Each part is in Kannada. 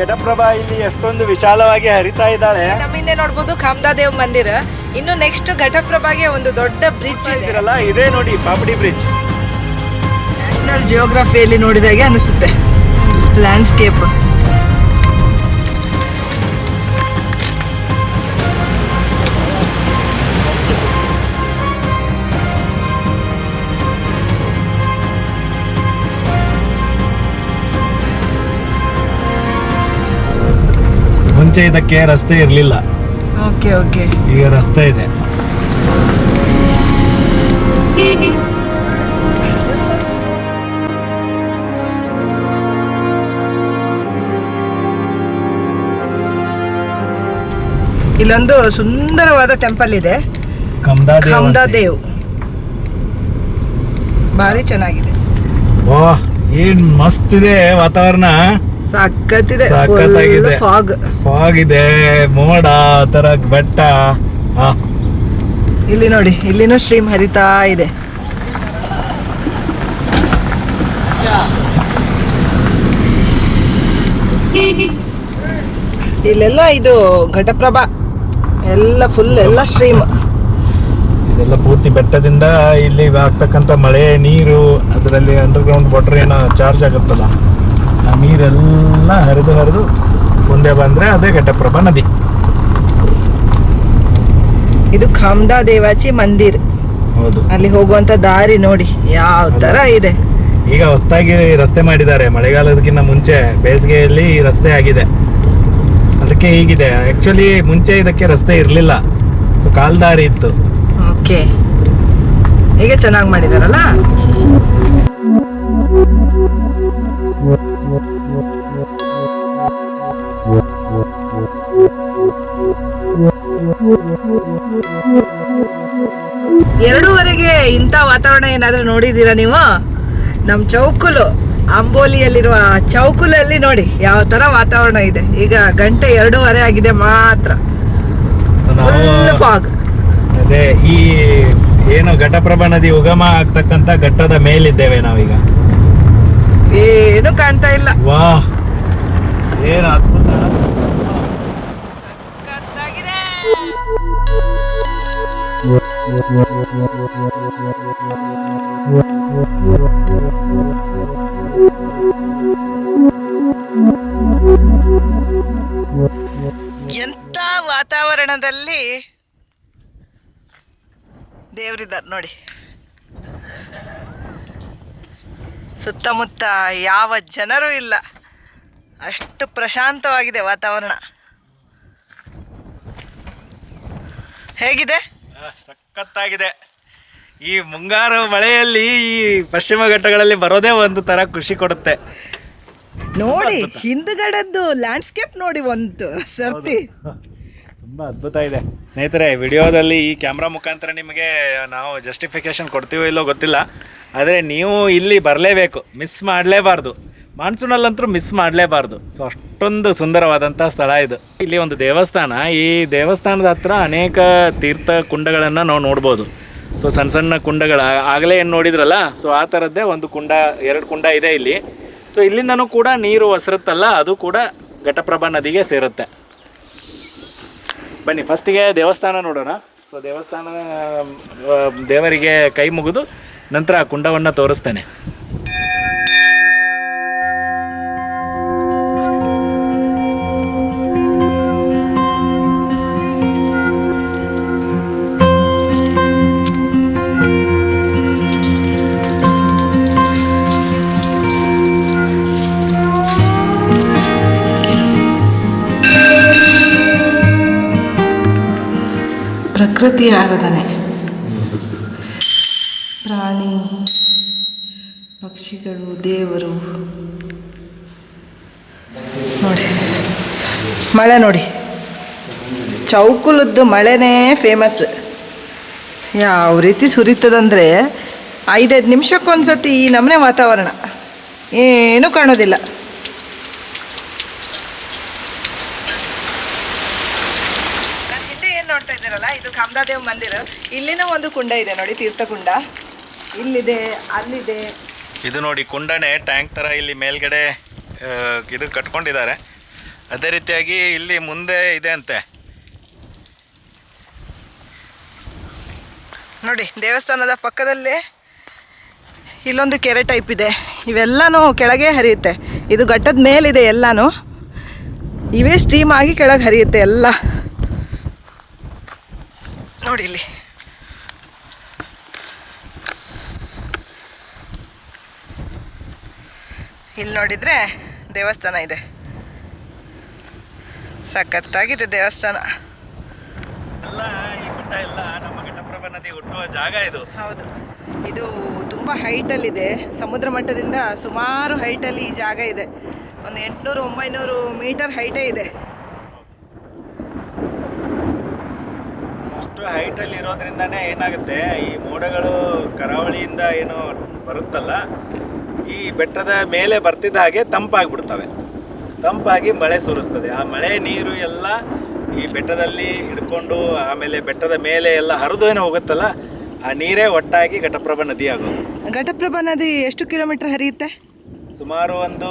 ಘಟಪ್ರಭಾ ಇಲ್ಲಿ ಎಷ್ಟೊಂದು ವಿಶಾಲವಾಗಿ ಹರಿತಾ ಇದ್ದಾಳೆ. ನಮ್ಮ ಹಿಂದೆ ನೋಡ್ಬೋದು ಕಾಮದಾದೇವ್ ಮಂದಿರ. ಇನ್ನು ನೆಕ್ಸ್ಟ್ ಘಟಪ್ರಭಾಗೆ ಒಂದು ದೊಡ್ಡ ಬ್ರಿಡ್ಜ್ ಇದೆಯಲ್ಲ, ಇದೇ ನೋಡಿ ಪಾಪಡಿ ಬ್ರಿಡ್ಜ್. ನ್ಯಾಷನಲ್ ಜಿಯೋಗ್ರಫಿಯಲ್ಲಿ ನೋಡಿದಾಗೆ ಅನಿಸುತ್ತೆ ಲ್ಯಾಂಡ್ಸ್ಕೇಪ್. ಮುಂಚೆ ಇದಕ್ಕೆ ರಸ್ತೆ ಇರಲಿಲ್ಲ. ಓಕೆ ಓಕೆ, ಈಗ ರಸ್ತೆ ಇದೆ. ಇಲ್ಲೊಂದು ಸುಂದರವಾದ ಟೆಂಪಲ್ ಇದೆ, ಕಾಮದಾದೇವ್. ಭಾರಿ ಚೆನ್ನಾಗಿದೆ. ಓಹ್, ಏನ್ ಮಸ್ತ್ ಇದೆ ವಾತಾವರಣ. ಸಖತ್ತಿದೆ. ಸಖತ್ತಾಗಿದೆ. ಫಾಗ್ ಇದೆ, ಮೋಡ ತರ ಬೆಟ್ಟ. ಇಲ್ಲಿ ನೋಡಿ, ಇಲ್ಲಿನೂ ಸ್ಟ್ರೀಮ್ ಹರಿತಾ ಇದೆ. ಇಲ್ಲೆಲ್ಲ ಇದು ಘಟಪ್ರಭಾ ಎಲ್ಲ ಫುಲ್ ಎಲ್ಲ ಸ್ಟ್ರೀಮ್. ಇದೆಲ್ಲ ಪೂರ್ತಿ ಬೆಟ್ಟದಿಂದ ಇಲ್ಲಿ ಆಗ್ತಕ್ಕಂಥ ಮಳೆ ನೀರು, ಅದರಲ್ಲಿ ಅಂಡರ್ಗ್ರೌಂಡ್ ವಾಟರ್ ಏನೋ ಚಾರ್ಜ್ ಆಗುತ್ತಲ್ಲ, ಆ ನೀರೆಲ್ಲ ಹರಿದು ಮುಂದೆ ಬಂದ್ರೆ ಅದೇ ಘಟಪ್ರಭಾ ನದಿ. ಇದು ಕಾಮದಾದೇವಾಚಿ ಮಂದಿರ್. ಹೌದು, ಅಲ್ಲಿ ಹೋಗುವಂತ ದಾರಿ ನೋಡಿ ಯಾವ ತರ ಇದೆ. ಈಗ ಹೊಸದಾಗಿ ರಸ್ತೆ ಮಾಡಿದ್ದಾರೆ. ಮಳೆಗಾಲದಕ್ಕಿಂತ ಮುಂಚೆ ಬೇಸಿಗೆಯಲ್ಲಿ ಈ ರಸ್ತೆ ಆಗಿದೆ, ಅದಕ್ಕೆ ಹೀಗಿದೆ. ಆಕ್ಚುಲಿ ಮುಂಚೆ ಇದಕ್ಕೆ ರಸ್ತೆ ಇರಲಿಲ್ಲ, ಸೊ ಕಾಲ್ದಾರಿ ಇತ್ತು. ಓಕೆ, ಈಗ ಚೆನ್ನಾಗಿ ಮಾಡಿದಾರಲ್ಲ. ಎರಡೂವರೆಗೆ ಇಂಥ ವಾತಾವರಣ ಏನಾದ್ರೂ ನೋಡಿದ್ದೀರಾ ನೀವು? ನಮ್ಮ ಚೌಕುಲು ಅಂಬೋಲಿಯಲ್ಲಿರುವ ಚೌಕುಲಲ್ಲಿ ನೋಡಿ ಯಾವ ತರ ವಾತಾವರಣ ಇದೆ. ಈಗ ಗಂಟೆ 2:30 ಆಗಿದೆ ಮಾತ್ರ. ಫಾಗ್. ಅದೇ ಈ ಏನು ಘಟಪ್ರಭಾ ನದಿ ಉಗಮ ಆಗ್ತಕ್ಕಂತ ಘಟ್ಟದ ಮೇಲಿದ್ದೇವೆ ನಾವೀಗ. ಏನು ಕಾಣ್ತಾ ಇಲ್ಲ. ವಾಹ್, ಏನು ಅದ್ಭುತ. ಎಂತ ವಾತಾವರಣದಲ್ಲಿ ದೇವರಿದ್ದಾರೆ ನೋಡಿ. ಸುತ್ತಮುತ್ತ ಯಾವ ಜನರು ಇಲ್ಲ, ಅಷ್ಟು ಪ್ರಶಾಂತವಾಗಿದೆ ವಾತಾವರಣ. ಹೇಗಿದೆ? ಸಖತ್ತಾಗಿದೆ. ಈ ಮುಂಗಾರು ಮಳೆಯಲ್ಲಿ ಈ ಪಶ್ಚಿಮ ಘಟ್ಟಗಳಲ್ಲಿ ಬರೋದೇ ಒಂದು ತರ ಖುಷಿ ಕೊಡುತ್ತೆ ನೋಡಿ. ಹಿಂದ್ಗಡೆದ್ದು ಲ್ಯಾಂಡ್ಸ್ಕೇಪ್ ನೋಡಿ ಒಂದು ಸರ್ತಿ. ತುಂಬ ಅದ್ಭುತ ಇದೆ ಸ್ನೇಹಿತರೆ. ವಿಡಿಯೋದಲ್ಲಿ ಈ ಕ್ಯಾಮ್ರಾ ಮುಖಾಂತರ ನಿಮಗೆ ನಾವು ಜಸ್ಟಿಫಿಕೇಶನ್ ಕೊಡ್ತೀವೋ ಇಲ್ಲೋ ಗೊತ್ತಿಲ್ಲ, ಆದರೆ ನೀವು ಇಲ್ಲಿ ಬರಲೇಬೇಕು, ಮಿಸ್ ಮಾಡಲೇಬಾರ್ದು. ಮಾನ್ಸೂನಲ್ಲಂತೂ ಮಿಸ್ ಮಾಡಲೇಬಾರ್ದು. ಸೊ ಅಷ್ಟೊಂದು ಸುಂದರವಾದಂಥ ಸ್ಥಳ ಇದು. ಇಲ್ಲಿ ಒಂದು ದೇವಸ್ಥಾನ, ಈ ದೇವಸ್ಥಾನದ ಹತ್ರ ಅನೇಕ ತೀರ್ಥ ಕುಂಡಗಳನ್ನು ನಾವು ನೋಡ್ಬೋದು. ಸೊ ಸಣ್ಣ ಸಣ್ಣ ಕುಂಡಗಳು ಆಗಲೇ ಏನು ನೋಡಿದ್ರಲ್ಲ, ಸೊ ಆ ಥರದ್ದೇ ಒಂದು ಕುಂಡ, 2 ಕುಂಡ ಇದೆ ಇಲ್ಲಿ. ಸೊ ಇಲ್ಲಿಂದನೂ ಕೂಡ ನೀರು ಒಸರುತ್ತಲ್ಲ, ಅದು ಕೂಡ ಘಟಪ್ರಭಾ ನದಿಗೆ ಸೇರುತ್ತೆ. ಬನ್ನಿ ಫಸ್ಟಿಗೆ ದೇವಸ್ಥಾನ ನೋಡೋಣ. ಸೊ ದೇವಸ್ಥಾನ ದೇವರಿಗೆ ಕೈ ಮುಗಿದು ನಂತರ ಆ ಕುಂಡವನ್ನು ತೋರಿಸ್ತೇನೆ. ಪ್ರಕೃತಿ ಆರಾಧನೆ, ಪ್ರಾಣಿ ಪಕ್ಷಿಗಳು, ದೇವರು ನೋಡಿ. ಮಳೆ ನೋಡಿ, ಚೌಕುಲದ್ದು ಮಳೆನೇ ಫೇಮಸ್. ಯಾವ ರೀತಿ ಸುರಿತದಂದರೆ 5-5 ನಿಮಿಷಕ್ಕೊಂದ್ಸತಿ ಈ ನಮೂನೆ ವಾತಾವರಣ, ಏನೂ ಕಾಣೋದಿಲ್ಲ. ನೋಡ್ತಾ ಇದ್ದೀರಲ್ಲ, ಇದು ಕಾಮದಾದೇವ್ ಮಂದಿರ. ಇಲ್ಲಿನ ಒಂದು ಕುಂಡ ಇದೆ ನೋಡಿ, ತೀರ್ಥಕುಂಡ ಇಲ್ಲಿದೆ, ಅಲ್ಲಿದೆ. ಇದು ನೋಡಿ ಕುಂಡನೆ ಟ್ಯಾಂಕ್ ತರ ಇಲ್ಲಿ ಮೇಲ್ಗಡೆ ಇದು ಕಟ್ಕೊಂಡಿದ್ದಾರೆ. ಅದೇ ರೀತಿಯಾಗಿ ಇಲ್ಲಿ ಮುಂದೆ ಇದೆ ಅಂತೆ. ನೋಡಿ ದೇವಸ್ಥಾನದ ಪಕ್ಕದಲ್ಲೇ ಇಲ್ಲೊಂದು ಕೆರೆ ಟೈಪ್ ಇದೆ. ಇವೆಲ್ಲನೂ ಕೆಳಗೆ ಹರಿಯುತ್ತೆ. ಇದು ಘಟ್ಟದ ಮೇಲಿದೆ ಎಲ್ಲನೂ. ಇವೇ ಸ್ಟ್ರೀಮ್ ಆಗಿ ಕೆಳಗೆ ಹರಿಯುತ್ತೆ ಎಲ್ಲ. ನೋಡಿ ಇಲ್ಲಿ ನೋಡಿದರೆ ದೇವಸ್ಥಾನ ಇದೆ. ಸಖತ್ತಾಗಿದೆ ದೇವಸ್ಥಾನ. ಎಲ್ಲ ಈ ಬೆಟ್ಟ ಎಲ್ಲ ನಮ್ಮ ಘಟಪ್ರಭಾ ನದಿ ಹುಟ್ಟುವ ಜಾಗ ಇದು. ಹೌದು, ಇದು ತುಂಬ ಹೈಟಲ್ಲಿದೆ. ಸಮುದ್ರ ಮಟ್ಟದಿಂದ ಸುಮಾರು ಹೈಟಲ್ಲಿ ಈ ಜಾಗ ಇದೆ. ಒಂದು 800-900 ಮೀಟರ್ ಹೈಟೇ ಇದೆ. ಅಷ್ಟು ಹೈಟಲ್ಲಿ ಇರೋದ್ರಿಂದನೇ ಏನಾಗುತ್ತೆ, ಈ ಮೋಡಗಳು ಕರಾವಳಿಯಿಂದ ಏನು ಬರುತ್ತಲ್ಲ, ಈ ಬೆಟ್ಟದ ಮೇಲೆ ಬರ್ತಿದ್ದ ಹಾಗೆ ತಂಪಾಗಿಬಿಡ್ತವೆ. ತಂಪಾಗಿ ಮಳೆ ಸುರಿಸ್ತದೆ. ಆ ಮಳೆ ನೀರು ಎಲ್ಲ ಈ ಬೆಟ್ಟದಲ್ಲಿ ಹಿಡ್ಕೊಂಡು ಆಮೇಲೆ ಬೆಟ್ಟದ ಮೇಲೆ ಎಲ್ಲ ಹರಿದು ಏನೋ ಹೋಗುತ್ತಲ್ಲ, ಆ ನೀರೇ ಒಟ್ಟಾಗಿ ಘಟಪ್ರಭಾ ನದಿ ಆಗೋದು. ಘಟಪ್ರಭಾ ನದಿ ಎಷ್ಟು ಕಿಲೋಮೀಟರ್ ಹರಿಯುತ್ತೆ? ಸುಮಾರು ಒಂದು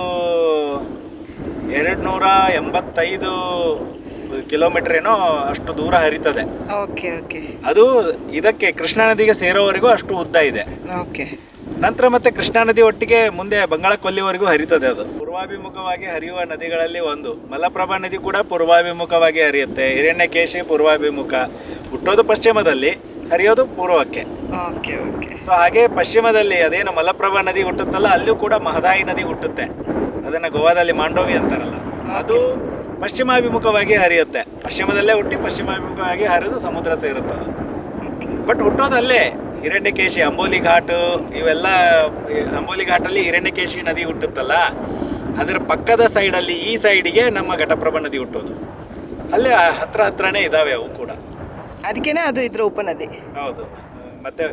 285 ಕಿಲೋಮೀಟರ್ ಏನೋ ಅಷ್ಟು ದೂರ ಹರಿತದೆ. Okay okay. ಅದು ಇದಕ್ಕೆ ಕೃಷ್ಣಾ ನದಿಗೆ ಸೇರೋವರೆಗೂ ಅಷ್ಟು ಉದ್ದ ಇದೆ. ಓಕೆ. ನಂತರ ಮತ್ತೆ ಕೃಷ್ಣಾ ನದಿ ಒಟ್ಟಿಗೆ ಮುಂದೆ ಬಂಗಾಳ ಕೊಲ್ಲಿವರೆಗೂ ಹರಿತದೆ. ಅದು ಪೂರ್ವಾಭಿಮುಖವಾಗಿ ಹರಿಯುವ ನದಿಗಳಲ್ಲಿ ಒಂದು. ಮಲಪ್ರಭಾ ನದಿ ಕೂಡ ಪೂರ್ವಾಭಿಮುಖವಾಗಿ ಹರಿಯುತ್ತೆ. ಹಿರಣ್ಯಕೇಶಿ ಪೂರ್ವಾಭಿಮುಖ, ಹುಟ್ಟೋದು ಪಶ್ಚಿಮದಲ್ಲಿ, ಹರಿಯೋದು ಪೂರ್ವಕ್ಕೆ. Okay okay. ಸೊ ಹಾಗೆ ಪಶ್ಚಿಮದಲ್ಲಿ ಅದೇನು ಮಲಪ್ರಭಾ ನದಿ ಹುಟ್ಟುತ್ತಲ್ಲ, ಅಲ್ಲೂ ಕೂಡ ಮಹದಾಯಿ ನದಿ ಹುಟ್ಟುತ್ತೆ. ಅದನ್ನ ಗೋವಾದಲ್ಲಿ ಮಾಂಡೋವಿ ಅಂತಾರಲ್ಲ, ಅದು ಪಶ್ಚಿಮಾಭಿಮುಖವಾಗಿ ಹರಿಯುತ್ತೆ. ಪಶ್ಚಿಮದಲ್ಲೇ ಹುಟ್ಟಿ ಪಶ್ಚಿಮಾಭಿಮುಖವಾಗಿ ಹರಿದು ಸಮುದ್ರ ಸೇರುತ್ತೆ ಅದು. ಬಟ್ ಹುಟ್ಟೋದಲ್ಲೇ ಹಿರಣ್ಯಕೇಶಿ, ಅಂಬೋಲಿ ಘಾಟ್, ಇವೆಲ್ಲ ಅಂಬೋಲಿ ಘಾಟಲ್ಲಿ ಹಿರಣ್ಯಕೇಶಿ ನದಿ ಹುಟ್ಟುತ್ತಲ್ಲ, ಅದರ ಪಕ್ಕದ ಸೈಡಲ್ಲಿ ಈ ಸೈಡಿಗೆ ನಮ್ಮ ಘಟಪ್ರಭಾ ನದಿ ಹುಟ್ಟೋದು. ಅಲ್ಲೇ ಹತ್ರನೇ ಇದಾವೆ ಅವು ಕೂಡ. ಅದಕ್ಕೇನೆ ಅದು ಇದ್ರ ಉಪನದಿ. ಹೌದು. ಮತ್ತೆ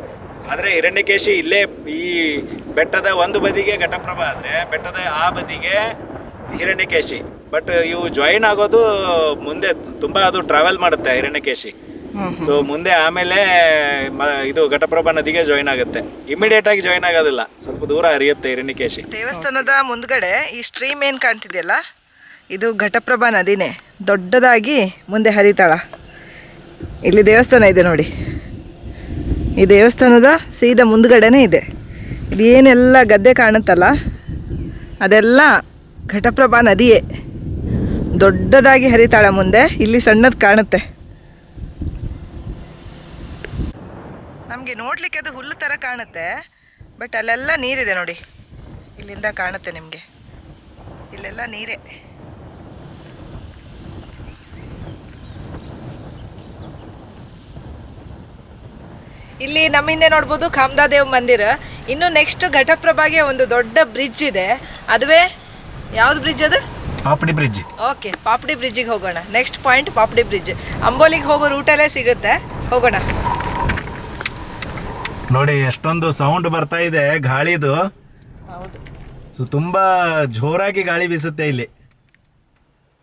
ಆದರೆ ಹಿರಣ್ಯಕೇಶಿ ಇಲ್ಲೇ ಈ ಬೆಟ್ಟದ ಒಂದು ಬದಿಗೆ ಘಟಪ್ರಭಾ ಆದರೆ ಬೆಟ್ಟದ ಆ ಬದಿಗೆ ಹಿರಣ್ಯಕೇಶಿ. ಬಟ್ ಇವು ಜಾಯಿನ್ ಆಗೋದು ಮುಂದೆ ತುಂಬ ಅದು ಟ್ರಾವೆಲ್ ಮಾಡುತ್ತೆ ಹಿರಣ್ಯಕೇಶಿ. ಸೊ ಮುಂದೆ ಆಮೇಲೆ ಇದು ಘಟಪ್ರಭಾ ನದಿಗೆ ಜಾಯಿನ್ ಆಗುತ್ತೆ. ಇಮಿಡಿಯೇಟ್ ಆಗಿ ಜಾಯಿನ್ ಆಗೋದಿಲ್ಲ, ಸ್ವಲ್ಪ ದೂರ ಹರಿಯುತ್ತೆ ಹಿರಣ್ಯಕೇಶಿ. ದೇವಸ್ಥಾನದ ಮುಂದ್ಗಡೆ ಈ ಸ್ಟ್ರೀಮ್ ಏನು ಕಾಣ್ತಿದೆಯಲ್ಲ, ಇದು ಘಟಪ್ರಭಾ ನದಿನೇ. ದೊಡ್ಡದಾಗಿ ಮುಂದೆ ಹರಿತಾಳ. ಇಲ್ಲಿ ದೇವಸ್ಥಾನ ಇದೆ ನೋಡಿ. ಈ ದೇವಸ್ಥಾನದ ಸೀದಾ ಮುಂದ್ಗಡೆನೇ ಇದೆ. ಇದು ಏನೆಲ್ಲ ಗದ್ದೆ ಕಾಣುತ್ತಲ್ಲ, ಅದೆಲ್ಲ ಘಟಪ್ರಭಾ ನದಿಯೇ. ದೊಡ್ಡದಾಗಿ ಹರಿತಾಳ ಮುಂದೆ. ಇಲ್ಲಿ ಸಣ್ಣದು ಕಾಣುತ್ತೆ. ನಮಗೆ ನೋಡಲಿಕ್ಕೆ ಅದು ಹುಲ್ಲು ಥರ ಕಾಣುತ್ತೆ, ಬಟ್ ಅಲ್ಲೆಲ್ಲ ನೀರಿದೆ ನೋಡಿ. ಇಲ್ಲಿಂದ ಕಾಣುತ್ತೆ ನಿಮಗೆ, ಇಲ್ಲೆಲ್ಲ ನೀರೇ. ಇಲ್ಲಿ ನಮ್ಮ ಹಿಂದೆ ನೋಡ್ಬೋದು ಕಾಮದಾದೇವ್ ಮಂದಿರ. ಇನ್ನು ನೆಕ್ಸ್ಟ್ ಘಟಪ್ರಭಾಗೆ ಒಂದು ದೊಡ್ಡ ಬ್ರಿಡ್ಜ್ ಇದೆ. ಅದುವೇ ಯಾವ್ದು ಬ್ರಿಡ್ಜ್ ಅದು? ಪಾಪಡಿ ಬ್ರಿಡ್ಜ್. ಓಕೆ, ಪಾಪಡಿ ಬ್ರಿಡ್ಜಿಗೆ ಹೋಗೋಣ. Next point Papadi bridge. ಅಂಬೋಲಿಗೆ ಹೋಗೋ ರೂಟಲ್ಲೇ ಸಿಗುತ್ತೆ, ಹೋಗೋಣ. ನೋಡಿ ಎಷ್ಟೊಂದು ಸೌಂಡ್ ಬರ್ತಾ ಇದೆ ಗಾಳಿದು. ಹೌದು. ಸೊ ತುಂಬಾ ಜೋರಾಗಿ ಗಾಳಿ ಬೀಸುತ್ತೆ ಇಲ್ಲಿ.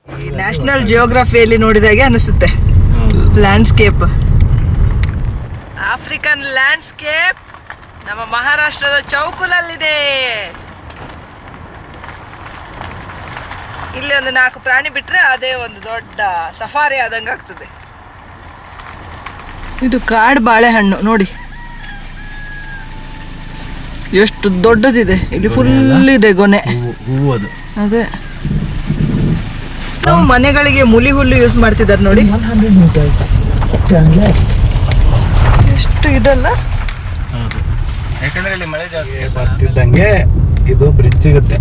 ಈ ನ್ಯಾಷನಲ್ ಜಿಯೋಗ್ರಫಿಯಲ್ಲಿ ನೋಡಿದಾಗೆ ಅನಿಸುತ್ತೆ. ಲ್ಯಾಂಡ್ಸ್ಕೇಪ್, ಆಫ್ರಿಕನ್ ಲ್ಯಾಂಡ್ಸ್ಕೇಪ್ ನಮ್ಮ ಮಹಾರಾಷ್ಟ್ರದ ಚೌಕುಲಲ್ಲಿದೆ. ಇಲ್ಲಿ ಒಂದು 4 ಪ್ರಾಣಿ ಬಿಟ್ಟರೆ ಅದೇ ಒಂದು ದೊಡ್ಡ ಸಫಾರಿ ಆದಂಗೆ ಆಗ್ತದೆ. ಇದು ಕಾಡು ಬಾಳೆಹಣ್ಣು ನೋಡಿ, ಎಷ್ಟು ದೊಡ್ಡದಿದೆ. ಇಲ್ಲಿ ಫುಲ್ ಇದೆ ಗೊನೆ. ಹೂವು ಅದು. ಅದೇ ನಾವು ಮನೆಗಳಿಗೆ ಮುಲಿ ಹುಲ್ಲು ಯೂಸ್ ಮಾಡ್ತಿದ್ದಾರೆ ನೋಡಿ. 100 meters, turn left. ಎಷ್ಟು ಇದಲ್ಲ. ಹೌದು, ಯಾಕಂದ್ರೆ ಇಲ್ಲಿ ಮಳೆ ಜಾಸ್ತಿ ಬರ್ತಿದ್ದಂಗೆ ಇದು ಬ್ರಿಡ್ಜ್ ಸಿಗುತ್ತೆ.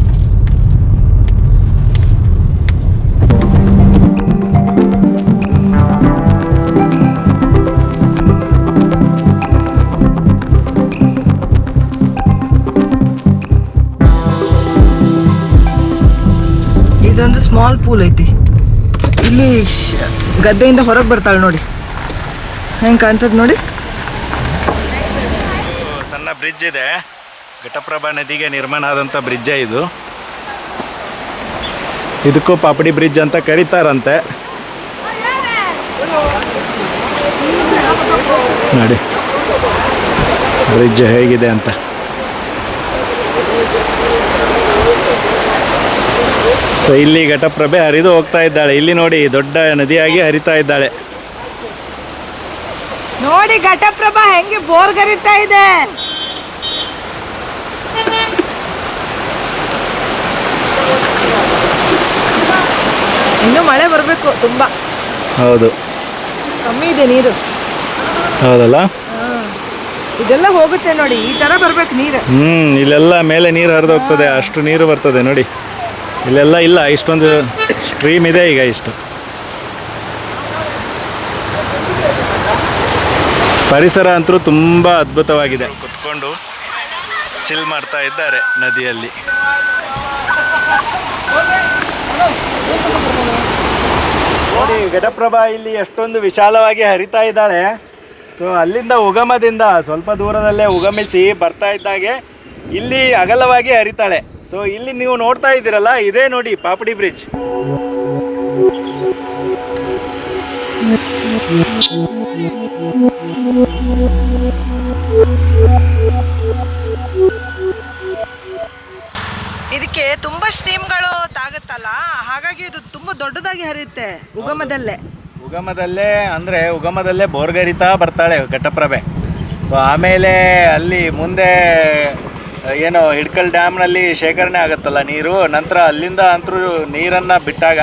ಇದೊಂದು ಸ್ಮಾಲ್ ಪೂಲ್ ಐತಿ. ಇಲ್ಲಿ ಗದ್ದೆಯಿಂದ ಹೊರಗೆ ಬರ್ತಾಳೆ ನೋಡಿ, ಹೆಂಗೆ ಕಾಣ್ತದೆ ನೋಡಿ. ಸಣ್ಣ ಬ್ರಿಡ್ಜ್ ಇದೆ, ಘಟಪ್ರಭಾ ನದಿಗೆ ನಿರ್ಮಾಣ ಆದಂಥ ಬ್ರಿಡ್ಜೇ ಇದು. ಇದಕ್ಕೂ ಪಾಪಡಿ ಬ್ರಿಡ್ಜ್ ಅಂತ ಕರೀತಾರಂತೆ. ನೋಡಿ ಬ್ರಿಡ್ಜ್ ಹೇಗಿದೆ ಅಂತ. ಸೊ ಇಲ್ಲಿ ಘಟಪ್ರಭೆ ಹರಿದು ಹೋಗ್ತಾ ಇದ್ದಾಳೆ. ಇಲ್ಲಿ ನೋಡಿ ದೊಡ್ಡ ನದಿಯಾಗಿ ಹರಿತಾ ಇದ್ದಾಳೆ. ನೋಡಿ ಘಟಪ್ರಭಾ ಹೆಂಗೆ ಬೋರ್ಗರಿತಾ ಇದೆ. ಇನ್ನು ಮಳೆ ಬರಬೇಕು ತುಂಬಾ. ಹೌದು, ಕಮ್ಮಿ ಇದೆ ನೀರು. ಹೌದಲ್ಲ. ಇದೆಲ್ಲ ಹೋಗುತ್ತೆ ನೋಡಿ, ಈ ತರ ಬರ್ಬೇಕು ನೀರು. ಇಲ್ಲೆಲ್ಲ ಮೇಲೆ ನೀರು ಹರಿದು ಹೋಗ್ತದೆ, ಅಷ್ಟು ನೀರು ಬರ್ತದೆ ನೋಡಿ. ಇಲ್ಲೆಲ್ಲ ಇಲ್ಲ, ಇಷ್ಟೊಂದು ಸ್ಟ್ರೀಮ್ ಇದೆ ಈಗ. ಇಷ್ಟು ಪರಿಸರ ಅಂತೂ ತುಂಬ ಅದ್ಭುತವಾಗಿದೆ. ಕುತ್ಕೊಂಡು ಚಿಲ್ ಮಾಡ್ತಾ ಇದ್ದಾರೆ ನದಿಯಲ್ಲಿ. ನೋಡಿ ಘಟಪ್ರಭಾ ಇಲ್ಲಿ ಎಷ್ಟೊಂದು ವಿಶಾಲವಾಗಿ ಹರಿತಾ ಇದ್ದಾಳೆ. ಸೊ ಅಲ್ಲಿಂದ ಉಗಮದಿಂದ ಸ್ವಲ್ಪ ದೂರದಲ್ಲೇ ಉಗಮಿಸಿ ಬರ್ತಾ ಇದ್ದಾಗೆ ಇಲ್ಲಿ ಅಗಲವಾಗಿ ಹರಿತಾಳೆ. ಸೊ ಇಲ್ಲಿ ನೀವು ನೋಡ್ತಾ ಇದ್ದೀರಲ್ಲ, ಇದೇ ನೋಡಿ ಪಾಪಡಿ ಬ್ರಿಡ್ಜ್. ಇದಕ್ಕೆ ತುಂಬಾ ಸ್ಟ್ರೀಮ್ಗಳು ತಾಗುತ್ತಲ್ಲ, ಹಾಗಾಗಿ ಇದು ತುಂಬಾ ದೊಡ್ಡದಾಗಿ ಹರಿಯುತ್ತೆ ಉಗಮದಲ್ಲೇ ಬೋರ್ಗರಿತಾ ಬರ್ತಾಳೆ ಘಟಪ್ರಭೆ. ಸೊ ಆಮೇಲೆ ಅಲ್ಲಿ ಮುಂದೆ ಏನು ಹಿಡ್ಕಲ್ ಡ್ಯಾಮ್ನಲ್ಲಿ ಶೇಖರಣೆ ಆಗುತ್ತಲ್ಲ ನೀರು, ನಂತರ ಅಲ್ಲಿಂದ ಅಂತೂ ನೀರನ್ನು ಬಿಟ್ಟಾಗ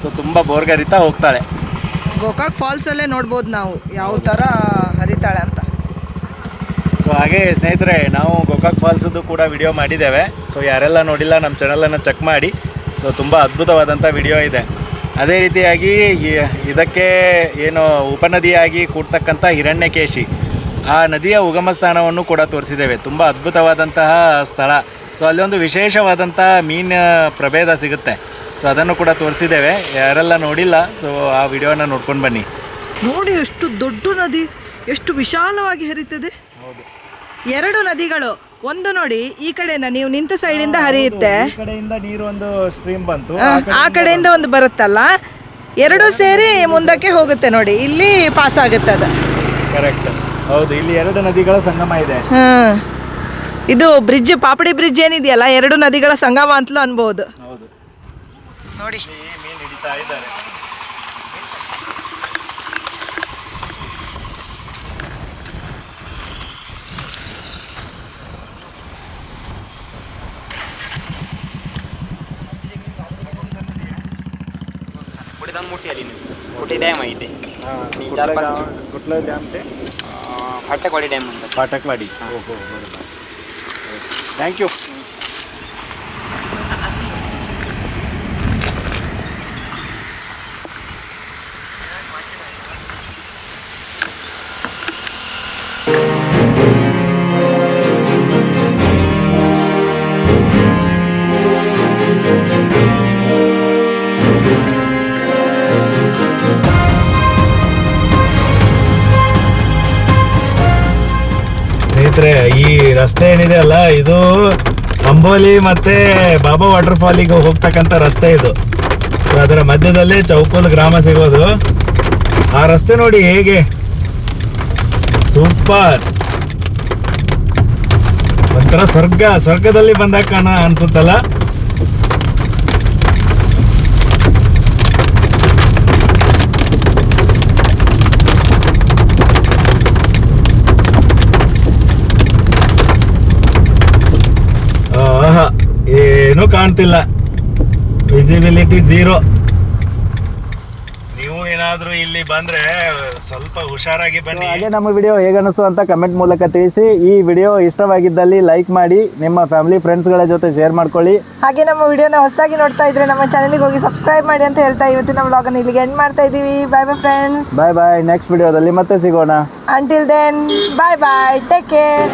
ಸೊ ತುಂಬ ಬೋರ್ಗರಿತಾ ಹೋಗ್ತಾಳೆ. ಗೋಕಾಕ್ ಫಾಲ್ಸಲ್ಲೇ ನೋಡ್ಬೋದು ನಾವು ಯಾವ ಥರ ಹರಿತಾಳೆ ಅಂತ. ಸೊ ಹಾಗೆ ಸ್ನೇಹಿತರೆ, ನಾವು ಗೋಕಾಕ್ ಫಾಲ್ಸದ್ದು ಕೂಡ ವಿಡಿಯೋ ಮಾಡಿದ್ದೇವೆ. ಸೊ ಯಾರೆಲ್ಲ ನೋಡಿಲ್ಲ ನಮ್ಮ ಚಾನಲನ್ನು ಚೆಕ್ ಮಾಡಿ. ಸೊ ತುಂಬ ಅದ್ಭುತವಾದಂಥ ವಿಡಿಯೋ ಇದೆ. ಅದೇ ರೀತಿಯಾಗಿ ಇದಕ್ಕೆ ಏನು ಉಪನದಿಯಾಗಿ ಕೂಡ್ತಕ್ಕಂಥ ಹಿರಣ್ಯಕೇಶಿ, ಆ ನದಿಯ ಉಗಮ ಸ್ಥಾನವನ್ನು ಕೂಡ ತೋರಿಸಿದ್ದೇವೆ. ತುಂಬ ಅದ್ಭುತವಾದಂತಹ ಸ್ಥಳ. ಸೊ ಅಲ್ಲೊಂದು ವಿಶೇಷವಾದಂಥ ಮೀನು ಪ್ರಭೇದ ಸಿಗುತ್ತೆ. ಸೊ ಅದನ್ನು ಕೂಡ ತೋರಿಸಿದ್ದೇವೆ. ಯಾರೆಲ್ಲ ನೋಡಿಲ್ಲ ಸೊ ಆ ವಿಡಿಯೋನ ನೋಡ್ಕೊಂಡು ಬನ್ನಿ. ನೋಡಿ ಎಷ್ಟು ದೊಡ್ಡ ನದಿ, ಎಷ್ಟು ವಿಶಾಲವಾಗಿ ಹರಿತದೆ. ಹೌದು, 2 ನದಿಗಳು. ಒಂದು ನೋಡಿ ಈ ಕಡೆಯಿಂದ ನೀವು ನಿಂತ ಸೈಡಿಂದ ಹರಿಯುತ್ತೆ, ಈ ಕಡೆಯಿಂದ ನೀರು ಒಂದು ಸ್ಟ್ರೀಮ್ ಬಂತು, ಆ ಕಡೆಯಿಂದ ಒಂದು ಬರುತ್ತಲ್ಲ, 2 ಸೇರಿ ಮುಂದಕ್ಕೆ ಹೋಗುತ್ತೆ ನೋಡಿ. ಇಲ್ಲಿ ಪಾಸ್ ಆಗುತ್ತೆ ಅದು. ಕರೆಕ್ಟ್, ಹೌದು. ಇಲ್ಲಿ 2 ನದಿಗಳ ಸಂಗಮ ಇದೆ. ಇದು ಬ್ರಿಡ್ಜ್, ಪಾಪಡಿ ಬ್ರಿಡ್ಜ್ ಏನಿದೆಯಲ್ಲ, 2 ನದಿಗಳ ಸಂಗಮ ಅಂತಲೂ ಅನ್ಬಹುದು. ಹೌದು ನೋಡಿ, ಮೀನು ಹಿಡಿತಾ ಇದ್ದಾರೆ. मोठे डॅम आहे इथे. कुठलं डॅम ते? फाटकवाडी डॅम म्हणतात. फाटकवाडी. हो हो, बरोबर. थँक्यू. ಸ್ನೇಹಿತರೆ, ಈ ರಸ್ತೆ ಏನಿದೆ ಅಲ್ಲ, ಇದು ಅಂಬೋಲಿ ಮತ್ತೆ ಬಾಬಾ ವಾಟರ್ ಫಾಲಿಗೆ ಹೋಗ್ತಕ್ಕಂಥ ರಸ್ತೆ ಇದು. ಅದರ ಮಧ್ಯದಲ್ಲೇ ಚೌಕಲ್ ಗ್ರಾಮ ಸಿಗೋದು. ಆ ರಸ್ತೆ ನೋಡಿ ಹೇಗೆ ಸೂಪರ್, ಒಂಥರ ಸ್ವರ್ಗದಲ್ಲಿ ಬಂದಾಗ ಕಾಣ ಅನ್ಸುತ್ತಲ್ಲ. ಏನೂ ಕಾಣ್ತಿಲ್ಲ, ವಿಸಿಬಿಲಿಟಿ 0. ನೀವು ಏನಾದರೂ ಇಲ್ಲಿ ಬಂದ್ರೆ ಸ್ವಲ್ಪ ಹುಷಾರಾಗಿ ಬನ್ನಿ. ಹಾಗೆ ನಮ್ಮ ವಿಡಿಯೋ ಹೇಗೆ ಅನಿಸ್ತು ಅಂತ ಕಮೆಂಟ್ ಮೂಲಕ ತಿಳಿಸಿ. ಈ ವಿಡಿಯೋ ಇಷ್ಟವಾಗಿದ್ದಲ್ಲಿ ಲೈಕ್ ಮಾಡಿ, ನಿಮ್ಮ ಫ್ಯಾಮಿಲಿ ಫ್ರೆಂಡ್ಸ್ಗಳ ಜೊತೆ ಶೇರ್ ಮಾಡ್ಕೊಳ್ಳಿ. ಹಾಗೆ ನಮ್ಮ ವಿಡಿಯೋನ ಹೊಸದಾಗಿ ನೋಡ್ತಾ ಇದ್ರೆ ನಮ್ಮ ಚಾನಲ್ಗೆ ಹೋಗಿ ಸಬ್ಸ್ಕ್ರೈಬ್ ಮಾಡಿ ಅಂತ ಹೇಳ್ತಾ ಇವತ್ತಿನ ವ್ಲಾಗನ್ನು ಇಲ್ಲಿಗೆ ಎಂಡ್ ಮಾಡ್ತಾ ಇದ್ದೀವಿ. Bye bye friends. Bye bye. Next ವಿಡಿಯೋದಲ್ಲಿ ಮತ್ತೆ ಸಿಗೋಣ. Until then bye bye, take care.